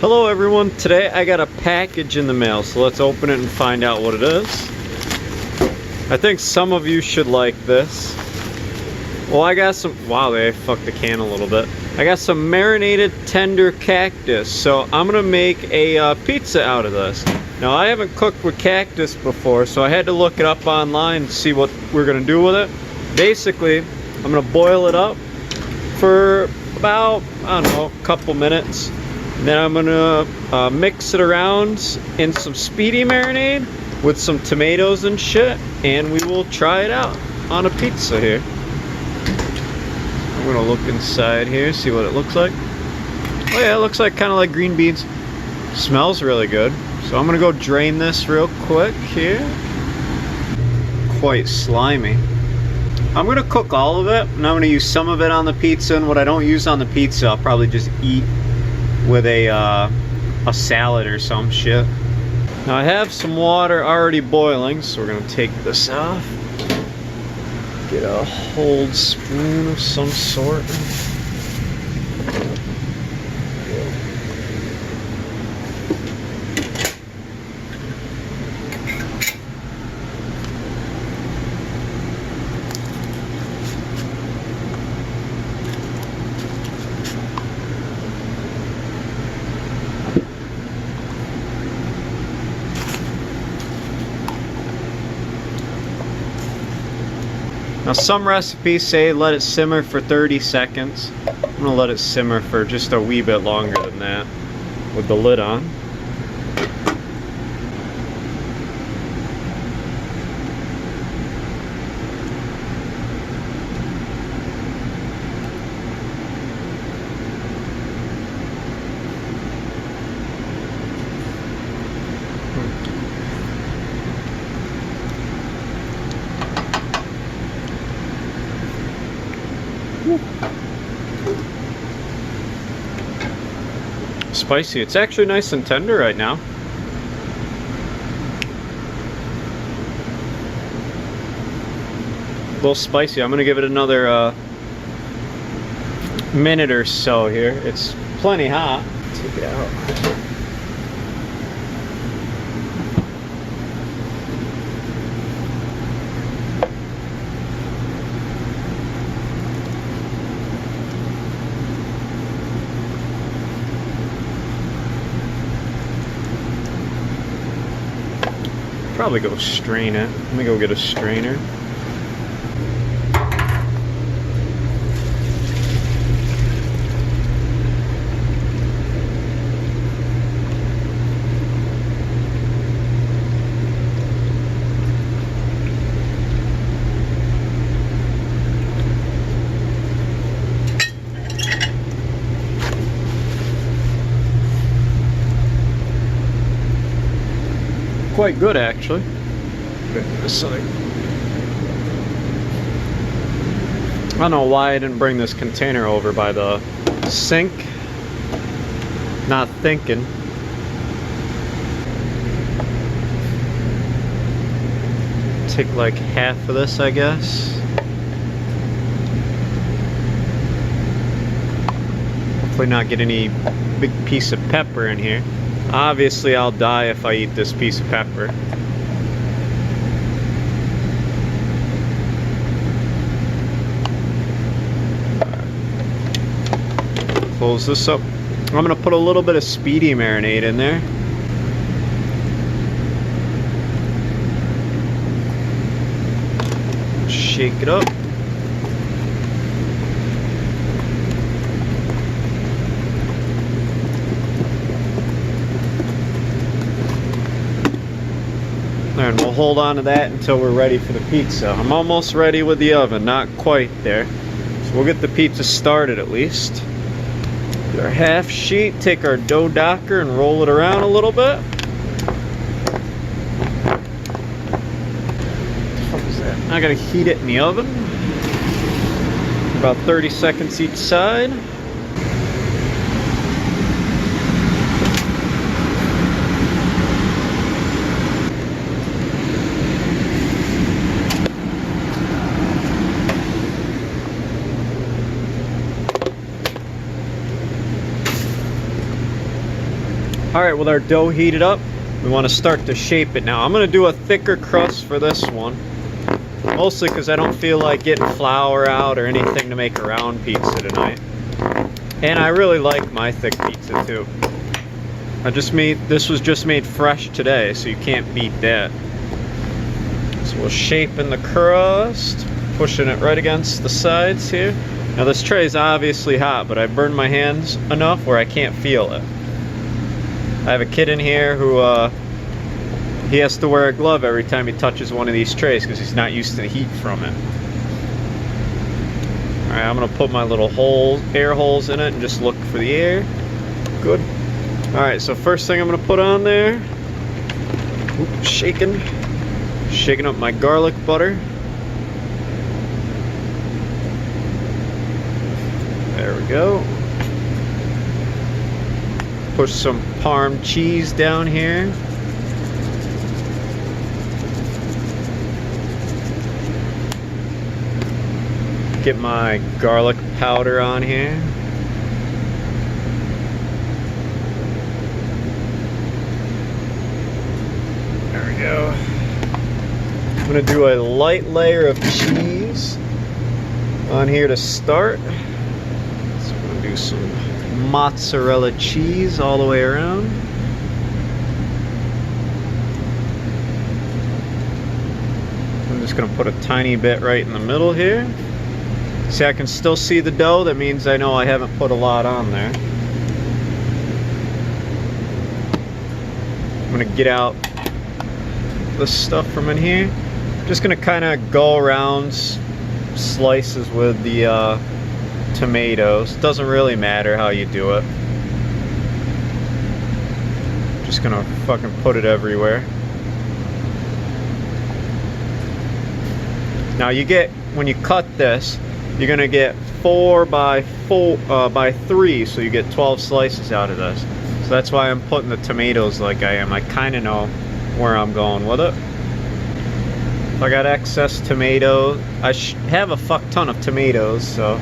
Hello everyone, today I got a package in the mail, so let's open it and find out what it is. I think some of you should like this. Well, I got some, wow, they fucked the can a little bit. I got some marinated tender cactus, so I'm gonna make a pizza out of this. Now I haven't cooked with cactus before, so I had to look it up online to see what we're gonna do with it. Basically, I'm gonna boil it up for about, I don't know, a couple minutes. Then I'm gonna mix it around in some speedy marinade with some tomatoes and shit, and we will try it out on a pizza here. I'm gonna look inside here, see what it looks like. Oh yeah, it looks like kind of like green beans. Smells really good. So I'm gonna go drain this real quick here. Quite slimy. I'm gonna cook all of it, and I'm gonna use some of it on the pizza, and what I don't use on the pizza, I'll probably just eat with a salad or some shit. Now I have some water already boiling, so we're gonna take this off. Get a whole spoon of some sort. Now some recipes say let it simmer for 30 seconds. I'm gonna let it simmer for just a wee bit longer than that with the lid on. Spicy. It's actually nice and tender right now. A little spicy. I'm gonna give it another minute or so here. It's plenty hot. Take it out. Probably go strain it. Let me go get a strainer. Quite good actually. This side. I don't know why I didn't bring this container over by the sink. Not thinking. Take like half of this, I guess. Hopefully not get any big piece of pepper in here. Obviously, I'll die if I eat this piece of pepper. Close this up. I'm gonna put a little bit of speedy marinade in there. Shake it up. And we'll hold on to that until we're ready for the pizza. I'm almost ready with the oven, not quite there. So we'll get the pizza started at least. Get our half sheet, take our dough docker and roll it around a little bit. I gotta heat it in the oven. About 30 seconds each side. Alright, with our dough heated up, we want to start to shape it now. I'm going to do a thicker crust for this one. Mostly because I don't feel like getting flour out or anything to make a round pizza tonight. And I really like my thick pizza too. This was just made fresh today, so you can't beat that. So we'll shape in the crust, pushing it right against the sides here. Now this tray is obviously hot, but I burned my hands enough where I can't feel it. I have a kid in here who he has to wear a glove every time he touches one of these trays because he's not used to the heat from it. Alright, I'm going to put my little air holes in it and just look for the air. Good. Alright, so first thing I'm going to put on there, shaking up my garlic butter. There we go. Push some Parm cheese down here. Get my garlic powder on here. There we go. I'm gonna do a light layer of cheese on here to start. So I'm gonna do some mozzarella cheese all the way around. I'm just gonna put a tiny bit right in the middle here. See, I can still see the dough. That means I know I haven't put a lot on there. I'm gonna get out this stuff from in here. Just gonna kind of go around slices with the tomatoes. Doesn't really matter how you do it. Just gonna fucking put it everywhere. Now when you cut this, you're gonna get 4 by 3, so you get 12 slices out of this. So that's why I'm putting the tomatoes like I am. I kind of know where I'm going with it. If I got excess tomatoes, I have a fuck ton of tomatoes, so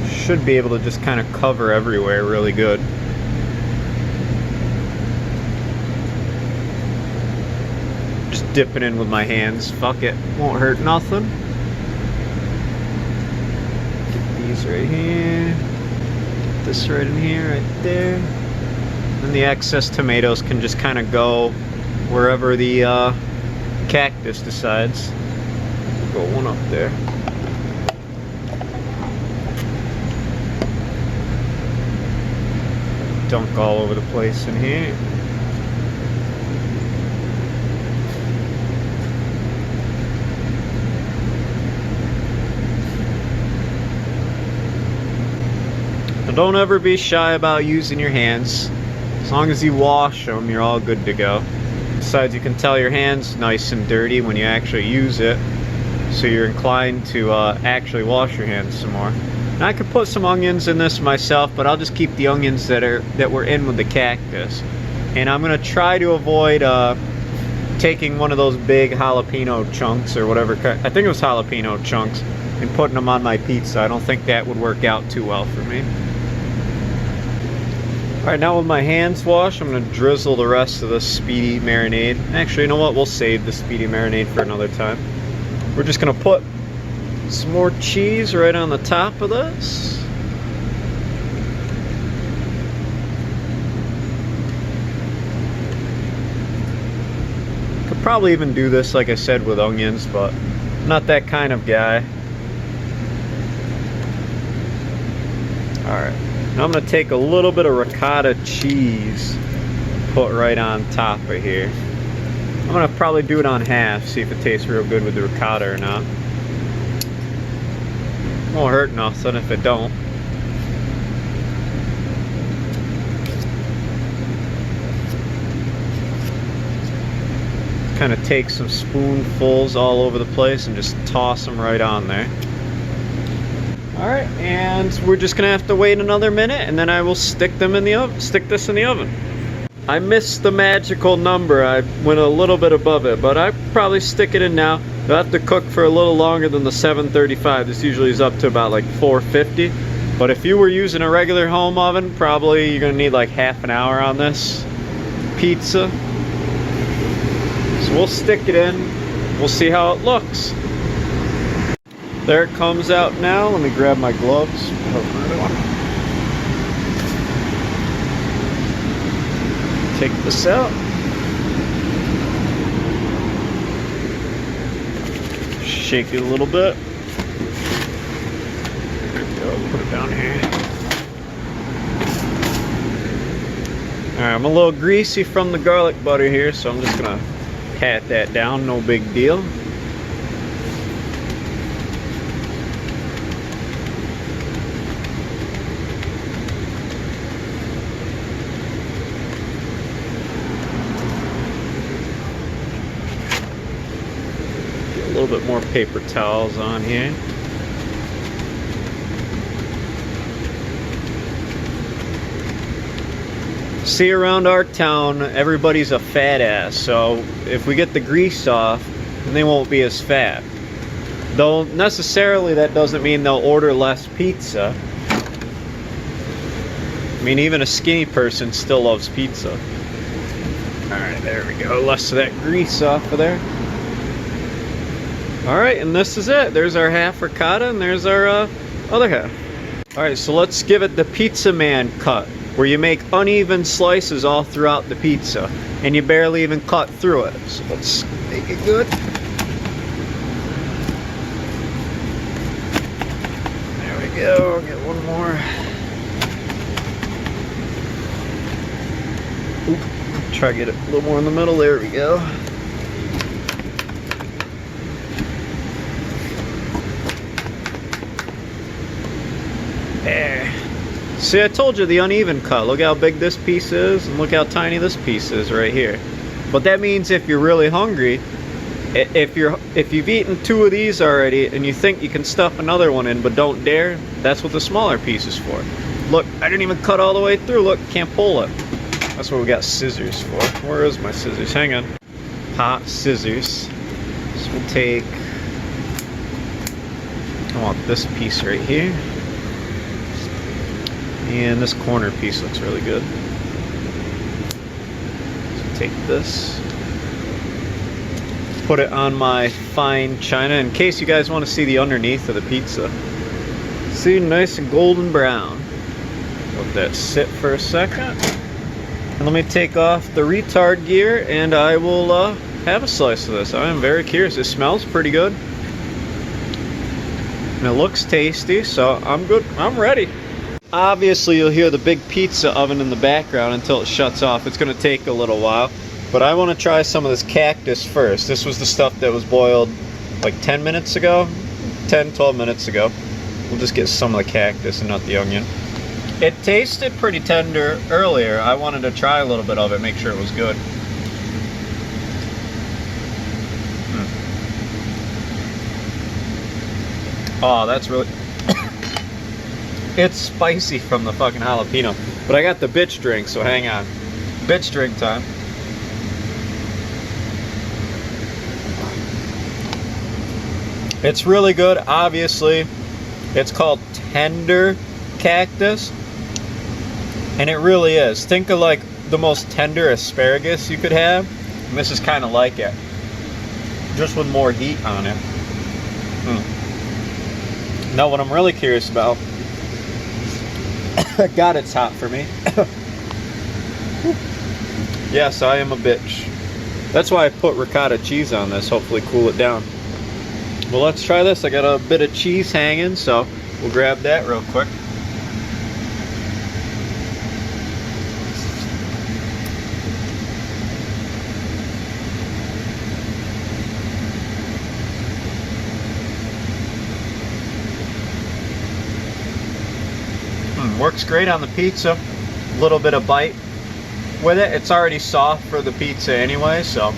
should be able to just kind of cover everywhere really good. Just dip it in with my hands. Fuck it, won't hurt nothing. These right here, this right in here, right there, and the excess tomatoes can just kind of go wherever the cactus decides. Go one up there. Dunk all over the place in here. Don't ever be shy about using your hands. As long as you wash them, you're all good to go. Besides, you can tell your hands nice and dirty when you actually use it, so you're inclined to actually wash your hands some more. And I could put some onions in this myself, but I'll just keep the onions that were in with the cactus. And I'm gonna try to avoid taking one of those big jalapeno chunks or whatever. I think it was jalapeno chunks, and putting them on my pizza. I don't think that would work out too well for me. Alright, now with my hands washed, I'm going to drizzle the rest of the speedy marinade. Actually, you know what? We'll save the speedy marinade for another time. We're just going to put some more cheese right on the top of this. Could probably even do this, like I said, with onions, but I'm not that kind of guy. Alright. Now I'm going to take a little bit of ricotta cheese, put right on top of here. I'm going to probably do it on half, see if it tastes real good with the ricotta or not. Won't hurt nothing if it don't. Kind of take some spoonfuls all over the place and just toss them right on there. Alright, and we're just gonna have to wait another minute, and then I will stick them in the oven. Stick this in the oven. I missed the magical number. I went a little bit above it, but I probably stick it in now. You'll have to cook for a little longer than the 735. This usually is up to about like 450. But if you were using a regular home oven, probably you're gonna need like half an hour on this. pizza. So we'll stick it in. We'll see how it looks. There it comes out now. Let me grab my gloves. Take this out. Shake it a little bit. There we go. Put it down here. Alright, I'm a little greasy from the garlic butter here, so I'm just gonna pat that down, no big deal. Get a little bit more paper towels on here. See, around our town, everybody's a fat ass, so if we get the grease off, then they won't be as fat. Though necessarily that doesn't mean they'll order less pizza. I mean, even a skinny person still loves pizza. Alright, there we go. Less of that grease off of there. Alright, and this is it. There's our half ricotta, and there's our other half. Alright, so let's give it the pizza man cut, where you make uneven slices all throughout the pizza, and you barely even cut through it. So let's make it good. There we go. Get one more. Oop. Try to get it a little more in the middle. There we go. There. See, I told you the uneven cut. Look how big this piece is, and look how tiny this piece is right here. But that means if you're really hungry, if you've eaten 2 of these already and you think you can stuff another one in but don't dare, that's what the smaller piece is for. Look, I didn't even cut all the way through. Look, can't pull it. That's what we got scissors for. Where is my scissors? Hang on. Hot scissors. So we'll take, I want this piece right here. And this corner piece looks really good. So take this, put it on my fine china in case you guys want to see the underneath of the pizza. See, nice and golden brown. Let that sit for a second. And let me take off the retard gear and I will have a slice of this. I am very curious. It smells pretty good. And it looks tasty, so I'm good. I'm ready. Obviously, you'll hear the big pizza oven in the background until it shuts off. It's going to take a little while. But I want to try some of this Cactus first. This was the stuff that was boiled like 10 minutes ago. 10, 12 minutes ago. We'll just get some of the Cactus and not the onion. It tasted pretty tender earlier. I wanted to try a little bit of it, make sure it was good. Oh, that's really... It's spicy from the fucking jalapeno. But I got the bitch drink, so hang on. Bitch drink time. It's really good, obviously. It's called tender Cactus. And it really is. Think of like the most tender asparagus you could have. And this is kind of like it. Just with more heat on it. Now what I'm really curious about... God, it's hot for me. Yes, I am a bitch. That's why I put ricotta cheese on this, hopefully cool it down. Well, let's try this. I got a bit of cheese hanging, so we'll grab that real quick. Works great on the pizza. A little bit of bite with it. It's already soft for the pizza anyway, so.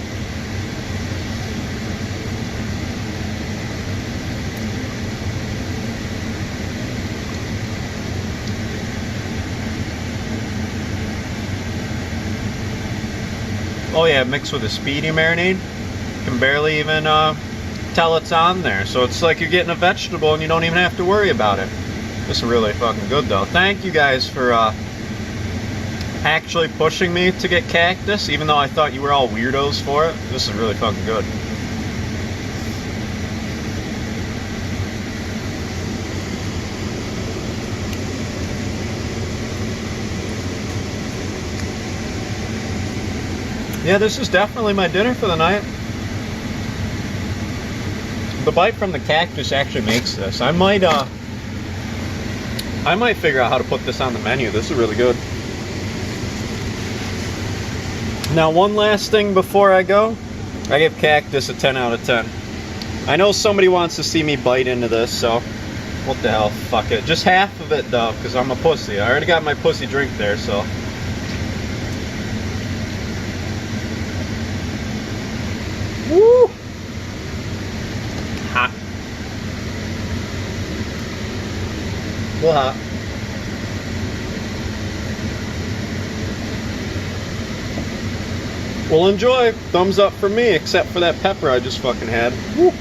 Oh yeah, mixed with a speedy marinade. You can barely even tell it's on there. So it's like you're getting a vegetable and you don't even have to worry about it. This is really fucking good though. Thank you guys for actually pushing me to get Cactus, even though I thought you were all weirdos for it. This is really fucking good. Yeah, this is definitely my dinner for the night. The bite from the Cactus actually makes this. I might figure out how to put this on the menu. This is really good. Now, one last thing before I go. I give Cactus a 10 out of 10. I know somebody wants to see me bite into this, so what the hell, fuck it. Just half of it though, because I'm a pussy. I already got my pussy drink there, so. Woo! Hot. A little hot. Well, enjoy. Thumbs up for me, except for that pepper I just fucking had. Woo.